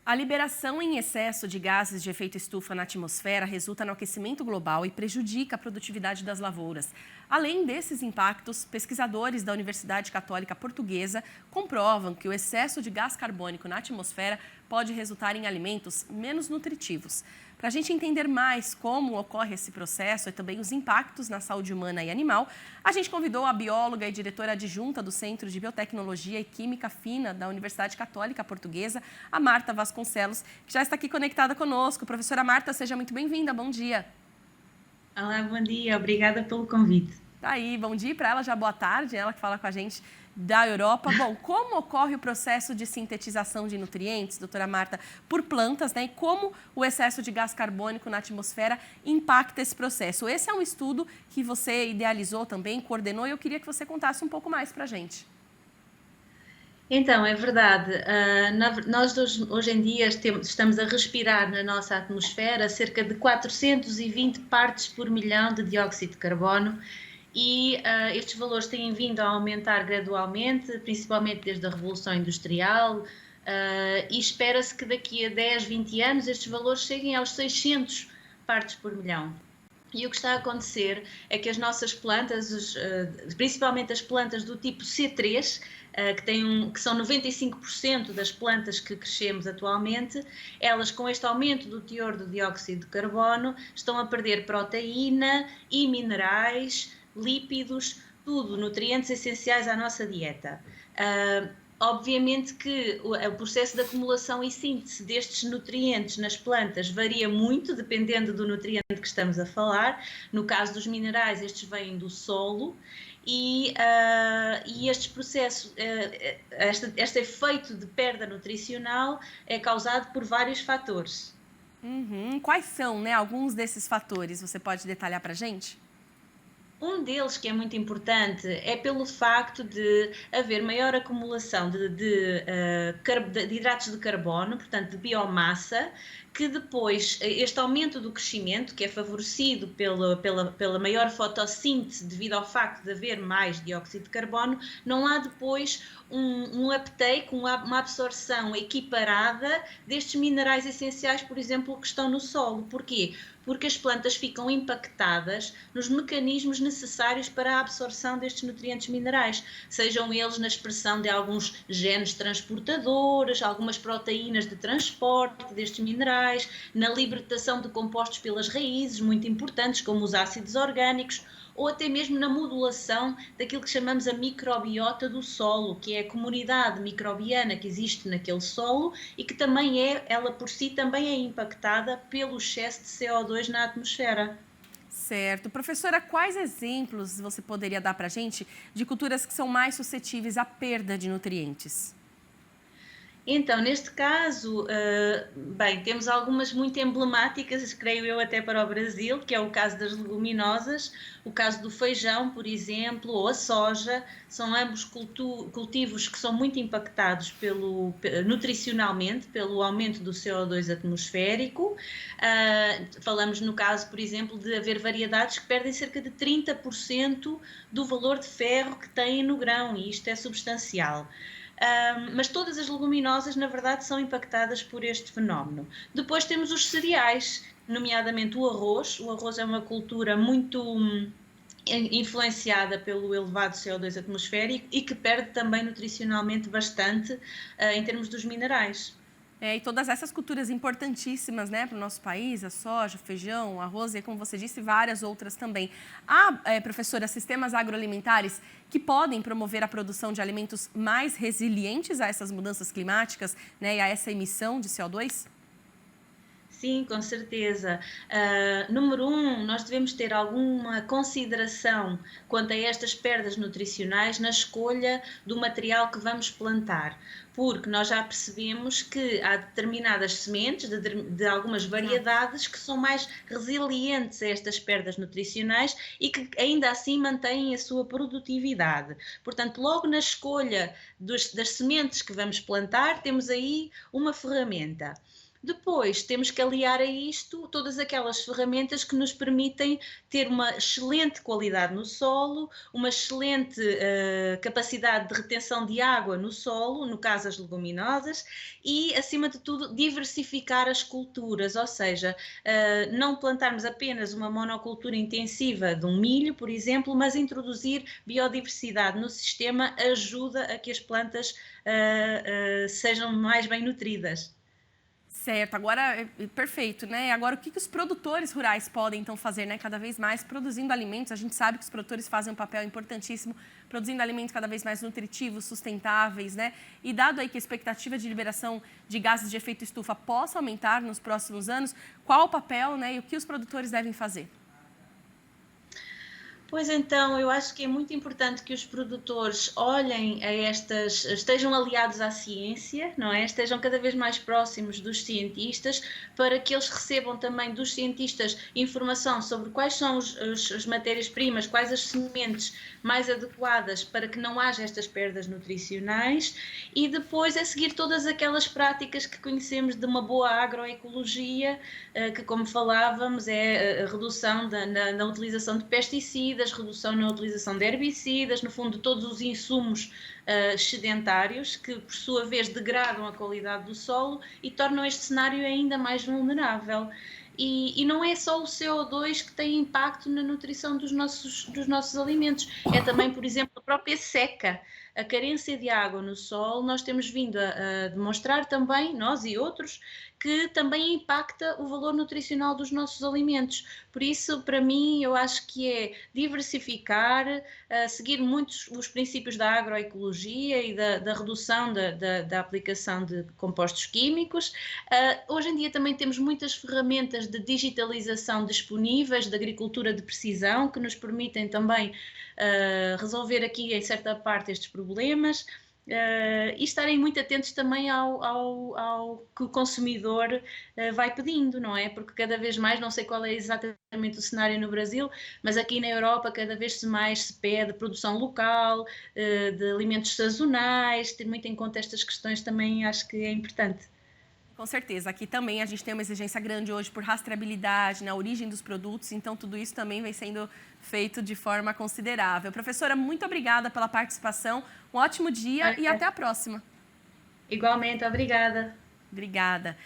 A liberação em excesso de gases de efeito estufa na atmosfera resulta no aquecimento global e prejudica a produtividade das lavouras. Além desses impactos, pesquisadores da Universidade Católica Portuguesa comprovam que o excesso de gás carbônico na atmosfera pode resultar em alimentos menos nutritivos. Para a gente entender mais como ocorre esse processo e também os impactos na saúde humana e animal, a gente convidou a bióloga e diretora adjunta do Centro de Biotecnologia e Química Fina da Universidade Católica Portuguesa, a Marta Vasconcelos, que já está aqui conectada conosco. Professora Marta, seja muito bem-vinda. Bom dia. Olá, bom dia. Obrigada pelo convite. Tá aí, bom dia para ela, já boa tarde, ela que fala com a gente da Europa. Bom, como ocorre o processo de sintetização de nutrientes, doutora Marta, por plantas, né? E como o excesso de gás carbônico na atmosfera impacta esse processo? Esse é um estudo que você idealizou também, coordenou, e eu queria que você contasse um pouco mais para a gente. Então, é verdade, nós hoje em dia estamos a respirar na nossa atmosfera cerca de 420 partes por milhão de dióxido de carbono e estes valores têm vindo a aumentar gradualmente, principalmente desde a Revolução Industrial, e espera-se que daqui a 10, 20 anos estes valores cheguem aos 600 partes por milhão. E o que está a acontecer é que as nossas plantas, principalmente as plantas do tipo C3, que são 95% das plantas que crescemos atualmente, elas com este aumento do teor do dióxido de carbono estão a perder proteína e minerais, lípidos, tudo, nutrientes essenciais à nossa dieta. Obviamente que o processo de acumulação e síntese destes nutrientes nas plantas varia muito, dependendo do nutriente que estamos a falar. No caso dos minerais, estes vêm do solo e este processo, este efeito de perda nutricional é causado por vários fatores. Quais são, né, alguns desses fatores? Você pode detalhar para a gente? Um deles que é muito importante é pelo facto de haver maior acumulação de hidratos de carbono, portanto de biomassa, que depois este aumento do crescimento, que é favorecido pela maior fotossíntese devido ao facto de haver mais dióxido de carbono, não há depois um uptake, uma absorção equiparada destes minerais essenciais, por exemplo, que estão no solo. Porquê? Porque as plantas ficam impactadas nos mecanismos necessários para a absorção destes nutrientes minerais, sejam eles na expressão de alguns genes transportadores, algumas proteínas de transporte destes minerais, na libertação de compostos pelas raízes, muito importantes, como os ácidos orgânicos, ou até mesmo na modulação daquilo que chamamos a microbiota do solo, que é a comunidade microbiana que existe naquele solo e que também ela por si também é impactada pelo excesso de CO2 na atmosfera. Certo. Professora, quais exemplos você poderia dar para a gente de culturas que são mais suscetíveis à perda de nutrientes? Então, neste caso, bem, temos algumas muito emblemáticas, creio eu, até para o Brasil, que é o caso das leguminosas, o caso do feijão, por exemplo, ou a soja, são ambos cultivos que são muito impactados nutricionalmente pelo aumento do CO2 atmosférico. Falamos no caso, por exemplo, de haver variedades que perdem cerca de 30% do valor de ferro que têm no grão, e isto é substancial. Mas todas as leguminosas, na verdade, são impactadas por este fenómeno. Depois temos os cereais, nomeadamente o arroz. O arroz é uma cultura muito influenciada pelo elevado CO2 atmosférico e que perde também nutricionalmente bastante em termos dos minerais. E todas essas culturas importantíssimas, né, para o nosso país, a soja, o feijão, o arroz e, como você disse, várias outras também. Há, professora, sistemas agroalimentares que podem promover a produção de alimentos mais resilientes a essas mudanças climáticas, né, e a essa emissão de CO2? Sim, com certeza. Número um, nós devemos ter alguma consideração quanto a estas perdas nutricionais na escolha do material que vamos plantar, porque nós já percebemos que há determinadas sementes de algumas variedades que são mais resilientes a estas perdas nutricionais e que ainda assim mantêm a sua produtividade. Portanto, logo na escolha das sementes que vamos plantar, temos aí uma ferramenta. Depois, temos que aliar a isto todas aquelas ferramentas que nos permitem ter uma excelente qualidade no solo, uma excelente capacidade de retenção de água no solo, no caso as leguminosas, e, acima de tudo, diversificar as culturas, ou seja, não plantarmos apenas uma monocultura intensiva de um milho, por exemplo, mas introduzir biodiversidade no sistema ajuda a que as plantas sejam mais bem nutridas. Certo, agora perfeito, né? Agora o que os produtores rurais podem então fazer, né? Cada vez mais produzindo alimentos. A gente sabe que os produtores fazem um papel importantíssimo, produzindo alimentos cada vez mais nutritivos, sustentáveis, né? E dado aí que a expectativa de liberação de gases de efeito estufa possa aumentar nos próximos anos, qual o papel, né? E o que os produtores devem fazer? Pois então, eu acho que é muito importante que os produtores olhem a estas, estejam aliados à ciência, não é? Estejam cada vez mais próximos dos cientistas, para que eles recebam também dos cientistas informação sobre quais são as matérias-primas, quais as sementes mais adequadas para que não haja estas perdas nutricionais, e depois é seguir todas aquelas práticas que conhecemos de uma boa agroecologia, que, como falávamos, é a redução na utilização de pesticidas, redução na utilização de herbicidas, no fundo, todos os insumos sedentários que, por sua vez, degradam a qualidade do solo e tornam este cenário ainda mais vulnerável. E não é só o CO2 que tem impacto na nutrição dos nossos alimentos, é também, por exemplo, a própria seca. A carência de água no solo, nós temos vindo a demonstrar também, nós e outros, que também impacta o valor nutricional dos nossos alimentos. Por isso, para mim, eu acho que é diversificar, seguir muitos os princípios da agroecologia e da redução da aplicação de compostos químicos. Hoje em dia também temos muitas ferramentas de digitalização disponíveis, de agricultura de precisão, que nos permitem também resolver aqui, em certa parte, estes problemas. E estarem muito atentos também ao que o consumidor vai pedindo, não é? Porque cada vez mais, não sei qual é exatamente o cenário no Brasil, mas aqui na Europa cada vez mais se pede produção local, de alimentos sazonais, ter muito em conta estas questões também acho que é importante. Com certeza. Aqui também a gente tem uma exigência grande hoje por rastreabilidade na origem dos produtos, então tudo isso também vem sendo feito de forma considerável. Professora, muito obrigada pela participação, um ótimo dia e até a próxima. Igualmente, obrigada. Obrigada.